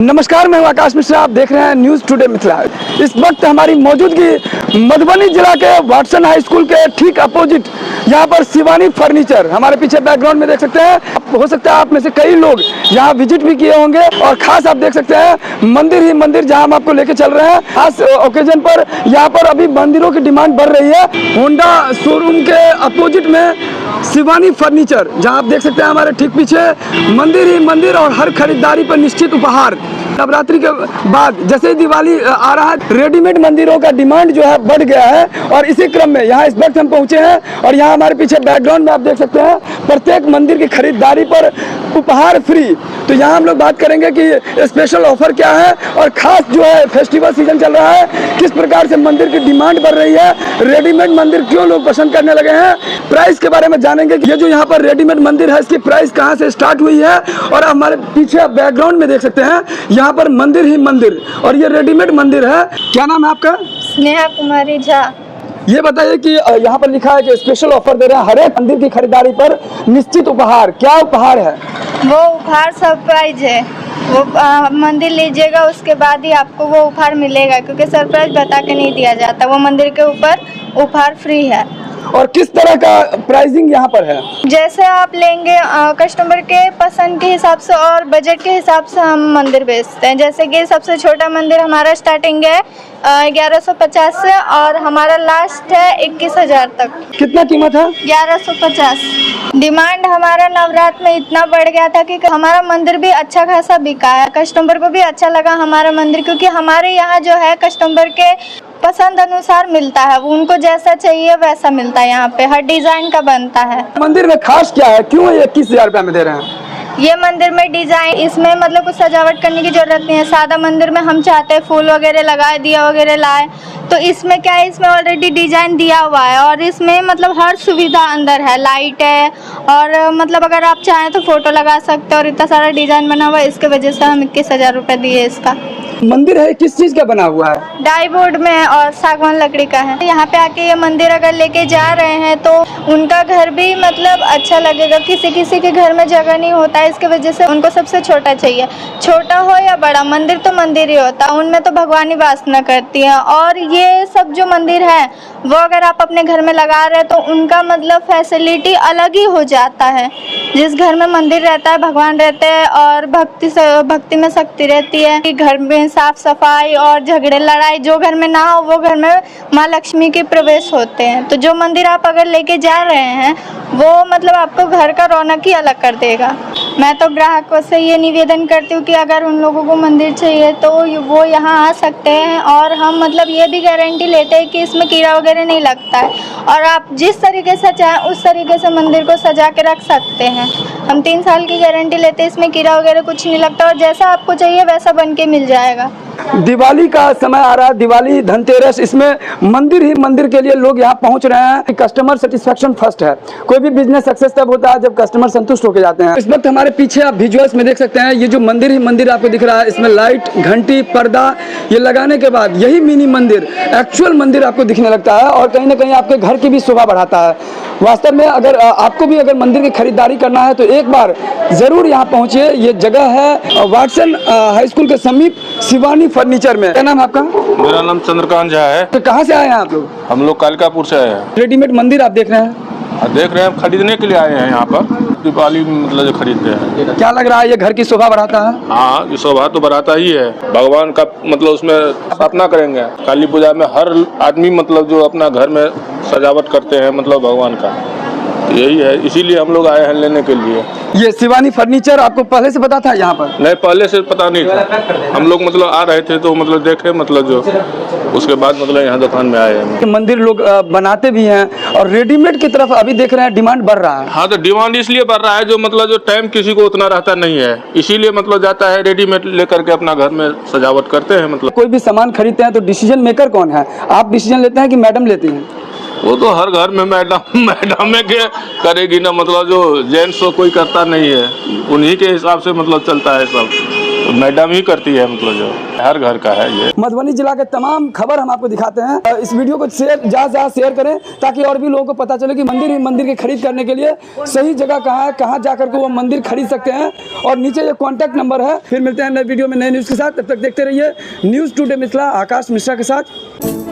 नमस्कार, मैं हूं आकाश मिश्रा। आप देख रहे हैं न्यूज़ टुडे मिथिला। इस वक्त हमारी मौजूदगी मधुबनी जिला के वाटसन हाई स्कूल के ठीक अपोजिट यहां पर शिवानी फर्नीचर, हमारे पीछे बैकग्राउंड में देख सकते हैं। हो सकता है आप में से कई लोग यहां विजिट भी किए होंगे और खास आप देख सकते हैं मंदिर ही मंदिर जहां हम आपको लेके चल रहे हैं। खास ओकेजन पर यहां पर अभी मंदिरों की डिमांड बढ़ रही है। होंडा शोरूम के अपोजिट में शिवानी फर्नीचर, जहां आप देख सकते हैं हमारे ठीक पीछे मंदिर ही मंदिर और हर खरीदारी पर निश्चित उपहार। नवरात्रि के बाद जैसे ही दिवाली आ रहा है, रेडीमेड मंदिरों का डिमांड जो है बढ़ गया है और इसी क्रम में यहाँ इस वक्त हम पहुँचे हैं और यहाँ हमारे पीछे बैकग्राउंड में आप देख सकते हैं प्रत्येक मंदिर की खरीदारी पर उपहार फ्री। तो यहाँ हम लोग बात करेंगे कि स्पेशल ऑफर क्या है और खास जो है फेस्टिवल सीजन चल रहा है, किस प्रकार से मंदिर की डिमांड बढ़ रही है, रेडीमेड मंदिर क्यों लोग पसंद करने लगे हैं, प्राइस के बारे में जानेंगे कि ये जो यहाँ पर रेडीमेड मंदिर है इसकी प्राइस कहाँ से स्टार्ट हुई है। और हमारे पीछे आप बैकग्राउंड में देख सकते हैं यहाँ पर मंदिर ही मंदिर और ये रेडीमेड मंदिर है। क्या नाम है आपका? स्नेहा कुमारी झा। ये बताइए कि यहाँ पर लिखा है कि स्पेशल ऑफर दे रहे हैं हर एक मंदिर की खरीदारी पर निश्चित उपहार। क्या उपहार है? वो उपहार सरप्राइज है। वो मंदिर लीजिएगा उसके बाद ही आपको वो उपहार मिलेगा, क्योंकि सरप्राइज बता के नहीं दिया जाता। वो मंदिर के ऊपर उपहार फ्री है। और किस तरह का प्राइसिंग यहाँ पर है? जैसे आप लेंगे कस्टमर के पसंद के हिसाब से और बजट के हिसाब से हम मंदिर बेचते हैं। जैसे कि सबसे छोटा मंदिर हमारा स्टार्टिंग है 1150 से और हमारा लास्ट है 21,000 तक। कितना कीमत है? 1150। डिमांड हमारा नवरात्र में इतना बढ़ गया था कि हमारा मंदिर भी अच्छा खासा बिका है। कस्टमर को भी अच्छा लगा हमारा मंदिर, क्योंकि हमारे यहाँ जो है कस्टमर के पसंद अनुसार मिलता है। उनको जैसा चाहिए वैसा मिलता है। यहाँ पे हर डिजाइन का बनता है। मंदिर में खास क्या है, क्यों ये 21,000 रुपये में दे रहे हैं? ये मंदिर में डिजाइन, इसमें मतलब कुछ सजावट करने की जरूरत नहीं है। सादा मंदिर में हम चाहते हैं फूल वगैरह लगाए, दिया वगैरह लाए, तो इसमें क्या है, इसमें ऑलरेडी डिजाइन दिया हुआ है और इसमें मतलब हर सुविधा अंदर है। लाइट है और मतलब अगर आप चाहें तो फोटो लगा सकते हैं और इतना सारा डिजाइन बना हुआ है। इसके वजह से हम 21,000 रुपये दिए इसका। मंदिर है किस चीज का बना हुआ है? डाई बोर्ड में और सागवान लकड़ी का है। यहाँ पे आके ये मंदिर अगर लेके जा रहे हैं तो उनका घर भी मतलब अच्छा लगेगा। किसी किसी के घर में जगह नहीं होता है, इसके वजह से उनको सबसे छोटा चाहिए। छोटा हो या बड़ा, मंदिर तो मंदिर ही होता है, उनमें तो भगवान ही वास न करती है। और ये सब जो मंदिर है वो अगर आप अपने घर में लगा रहे हैं तो उनका मतलब फैसिलिटी अलग ही हो जाता है। जिस घर में मंदिर रहता है, भगवान रहते हैं और भक्ति में शक्ति रहती है। घर में साफ सफाई और झगड़े लड़ाई जो घर में ना हो, वो घर में माँ लक्ष्मी के प्रवेश होते हैं। तो जो मंदिर आप अगर लेके जा रहे हैं वो मतलब आपको घर का रौनक ही अलग कर देगा। मैं तो ग्राहकों से ये निवेदन करती हूँ कि अगर उन लोगों को मंदिर चाहिए तो वो यहाँ आ सकते हैं और हम मतलब ये भी गारंटी लेते हैं कि इसमें कीड़ा वगैरह नहीं लगता है और आप जिस तरीके से चाहें उस तरीके से मंदिर को सजा के रख सकते हैं। हम 3 साल की गारंटी लेते हैं, इसमें कीड़ा वगैरह कुछ नहीं लगता और जैसा आपको चाहिए वैसा बन के मिल जाएगा। दिवाली का समय आ रहा है, दिवाली, धनतेरस, इसमें मंदिर ही मंदिर के लिए लोग यहाँ पहुँच रहे हैं। कस्टमर सेटिस्फेक्शन फर्स्ट है। कोई भी बिजनेस सक्सेस तब होता है जब कस्टमर संतुष्ट होकर जाते हैं। इस वक्त हमारे पीछे आप विजुअल्स में देख सकते हैं ये जो मंदिर ही मंदिर आपको दिख रहा है, इसमें लाइट, घंटी, पर्दा ये लगाने के बाद यही मिनी मंदिर एक्चुअल मंदिर आपको दिखने लगता है और कहीं ना कहीं आपके घर की भी शोभा बढ़ाता है। वास्तव में अगर आपको भी अगर मंदिर की खरीदारी करना है तो एक बार जरूर यहाँ पहुँचिए। ये जगह है वाटसन हाई स्कूल के समीप शिवानी फर्नीचर में। क्या नाम है आपका? मेरा नाम चंद्रकांत झा है। तो कहाँ से आए हैं आप लोग? हम लोग कालिकापुर से आए हैं। रेडीमेड मंदिर आप देख रहे हैं? देख रहे हैं, खरीदने के लिए आए हैं यहाँ पर। दीपावली मतलब जो खरीदते हैं। क्या लग रहा है ये घर की शोभा बढ़ाता है? हाँ, ये शोभा तो बढ़ाता ही है। भगवान का मतलब उसमें स्थापना करेंगे। काली पूजा में हर आदमी मतलब जो अपना घर में सजावट करते हैं मतलब भगवान का, यही है, इसीलिए हम लोग आए हैं लेने के लिए। ये शिवानी फर्नीचर आपको पहले से पता था यहाँ पर? नहीं, पहले से पता नहीं था। हम लोग मतलब आ रहे थे तो मतलब देखे मतलब जो उसके बाद मतलब यहाँ दुकान में आए हैं। मंदिर लोग बनाते भी हैं और रेडीमेड की तरफ अभी देख रहे हैं डिमांड बढ़ रहा है। हाँ, तो डिमांड इसलिए बढ़ रहा है जो मतलब जो टाइम किसी को उतना रहता नहीं है, इसीलिए मतलब जाता है रेडीमेड लेकर के अपना घर में सजावट करते हैं। मतलब कोई भी सामान खरीदते हैं तो डिसीजन मेकर कौन है? आप डिसीजन लेते हैं कि मैडम लेती हैं? वो तो हर घर में मैडम में के करेगी ना, मतलब जो जेंट्स तो कोई करता नहीं है, उन्हीं के हिसाब से मतलब चलता है सब। मैडम ही करती है, मतलब जो हर घर का है ये। मधुबनी जिला के तमाम खबर हम आपको दिखाते हैं। इस वीडियो को ज़्यादा शेयर करें ताकि और भी लोगों को पता चले कि मंदिर की खरीद करने के लिए सही जगह कहाँ है, कहाँ जाकर के वो मंदिर खरीद सकते हैं। और नीचे ये कॉन्टैक्ट नंबर है। फिर मिलते हैं नए वीडियो में नए न्यूज़ के साथ। तब तक देखते रहिए न्यूज़ टुडे मिथिला, आकाश मिश्रा के साथ।